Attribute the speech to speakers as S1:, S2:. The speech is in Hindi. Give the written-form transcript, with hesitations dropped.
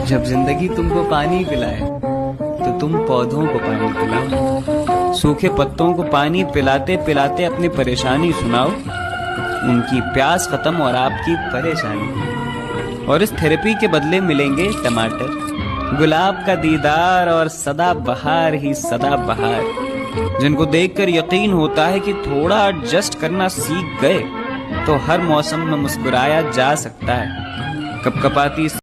S1: जब जिंदगी तुमको पानी पिलाए तो तुम पौधों को पानी पिलाओ। सूखे पत्तों को पानी पिलाते पिलाते अपनी परेशानी सुनाओ। उनकी प्यास खत्म और आपकी परेशानी। और इस थेरेपी के बदले मिलेंगे टमाटर, गुलाब का दीदार और सदा बहार ही सदा बहार, जिनको देखकर यकीन होता है कि थोड़ा एडजस्ट करना सीख गए तो हर मौसम में मुस्कुराया जा सकता है। कपकपाती